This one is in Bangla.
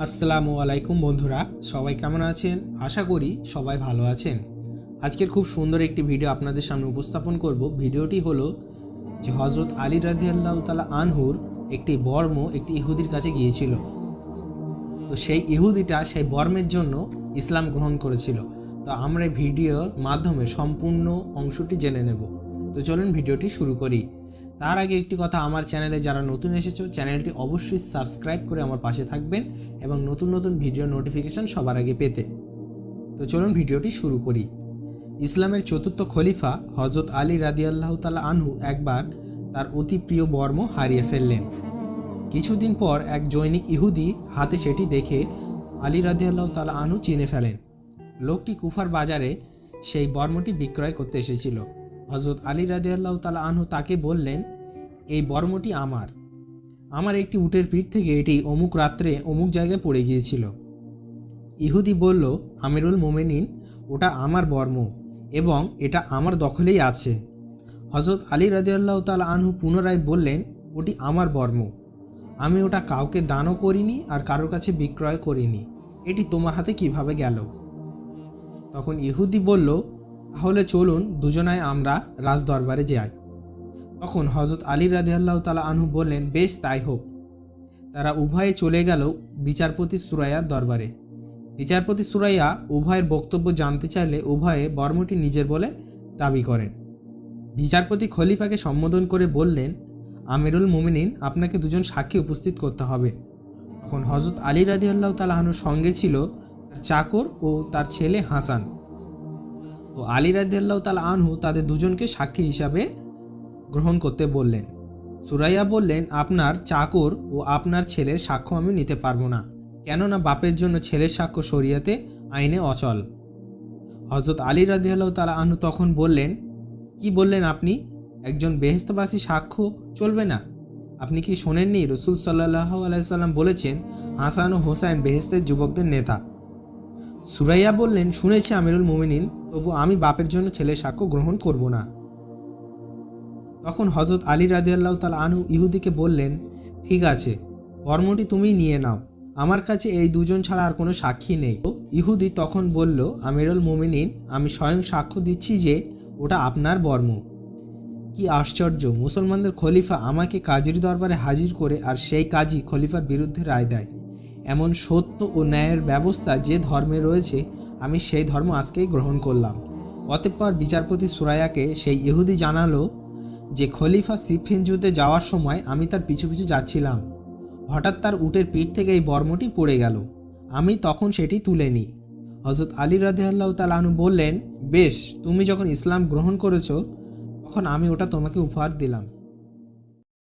আসসালামু আলাইকুম বন্ধুরা, সবাই কেমন আছেন? আশা করি সবাই ভালো আছেন। আজকের খুব সুন্দর একটি ভিডিও আপনাদের সামনে উপস্থাপন করব। ভিডিওটি হলো যে হযরত আলী রাদিয়াল্লাহু তাআলা আনহুর একটি বর্ম একটি ইহুদির কাছে গিয়েছিল। তো সেই ইহুদিটা সেই বর্মের জন্য ইসলাম গ্রহণ করেছিল। তো আমরা এই ভিডিওর মাধ্যমে সম্পূর্ণ অংশটি জেনে নেব। তো চলুন ভিডিওটি শুরু করি। তার আগে একটি কথা, আমার চ্যানেলে যারা নতুন এসেছো চ্যানেলটি অবশ্যই সাবস্ক্রাইব করে আমার পাশে থাকবেন এবং নতুন নতুন ভিডিও নোটিফিকেশন সবার আগে পেতে। তো চলুন ভিডিওটি শুরু করি। ইসলামের চতুর্থ খলিফা হযরত আলী রাদিয়াল্লাহু তাআলা আনহু একবার তার অতি প্রিয় বর্ম হারিয়ে ফেললেন। কিছুদিন পর এক জৈনিক ইহুদি হাতে সেটি দেখে আলী রাদিয়াল্লাহু তাআলা আনহু চিনে ফেলেন। লোকটি কুফার বাজারে সেই বর্মটি বিক্রয় করতে এসেছিল। হযরত আলী রাদিয়াল্লাহু তাআলা আনহু তাকে বললেন, এই বর্মটি আমার একটি উটের পিঠ থেকে এটি অমুক রাত্রে অমুক জায়গায় পড়ে গিয়েছিল। ইহুদি বলল, আমিরুল মোমেনিন, ওটা আমার বর্ম এবং এটা আমার দখলেই আছে। হযরত আলী রাদিয়াল্লাহু তাআলা আনহু পুনরায় বললেন, ওটি আমার বর্ম, আমি ওটা কাউকে দানও করিনি আর কারোর কাছে বিক্রয় করিনি, এটি তোমার হাতে কিভাবে গেল? তখন ইহুদি বলল, তাহলে চলুন দুজনায় আমরা রাজদরবারে যাই। তখন হযরত আলী রাদিয়াল্লাহু তাআলা আনহু বললেন, বেশ তাই হোক। তারা উভয়ে চলে গেল বিচারপতি সুরাইয়ার দরবারে। বিচারপতি সুরাইয়া উভয়ের বক্তব্য জানতে চাইলে উভয়ে বর্মটি নিজের বলে দাবি করেন। বিচারপতি খলিফাকে সম্বোধন করে বললেন, আমিরুল মুমিনিন, আপনাকে দুজন সাক্ষী উপস্থিত করতে হবে। তখন হযরত আলী রাদিয়াল্লাহু তাআলা আনহুর সঙ্গে ছিল তার চাকর ও তার ছেলে হাসান। তো আলী রাদিয়াল্লাহু তাআলা আনহু তাদের দুজনকে সাক্ষী হিসাবে গ্রহণ করতে বললেন। সুরাইয়া বললেন, আপনার চাকর ও আপনার ছেলের সাক্ষ্য আমি নিতে পারবো না, কেননা বাপের জন্য ছেলের সাক্ষ্য শরীয়তে আইনে অচল। হযরত আলী রাদিয়াল্লাহু তাআলা আনহু তখন বললেন, কি বললেন আপনি? একজন বেহেশতবাসী সাক্ষ্য চলবে না? আপনি কি শোনেননি রাসূল সাল্লাল্লাহু আলাইহি সাল্লাম বলেছেন, হাসান ও হোসাইন বেহেশতের যুবকদের নেতা? সুরাইয়া বললেন, শুনেছি আমিরুল মুমিনিন, তবু আমি বাপের জন্য ছেলের সাক্ষ্য গ্রহণ করব না। তখন হযরত আলী রাদিয়াল্লাহু তাআলা আনহু ইহুদিকে বললেন, ঠিক আছে, বর্মটি তুমি নিয়ে নাও, আমার কাছে এই দুজন ছাড়া আর কোনো সাক্ষী নেই। ইহুদি তখন বলল, আমিরুল মুমিনিন, আমি স্বয়ং সাক্ষ্য দিচ্ছি যে ওটা আপনার বর্ম। কি আশ্চর্য! মুসলমানদের খলিফা আমাকে কাজীর দরবারে হাজির করে আর সেই কাজী খলিফার বিরুদ্ধে রায় দেয়। এমন সত্য ও ন্যায়ের ব্যবস্থা যে ধর্মে রয়েছে, আমি সেই ধর্ম আজকেই গ্রহণ করলাম। অতঃপর বিচারপতি সুরাইয়াকে সেই ইহুদি জানালো যে খলিফা সিফিন যুদ্ধে যাওয়ার সময় আমি তার পিছু পিছু যাচ্ছিলাম। হঠাৎ তার উটের পিঠ থেকে এই বর্মটি পড়ে গেল, আমি তখন সেটি তুলে নিই। হযরত আলী রাদিয়াল্লাহু তাআলা আনহু বললেন, বেশ, তুমি যখন ইসলাম গ্রহণ করেছো তখন আমি ওটা তোমাকে উপহার দিলাম।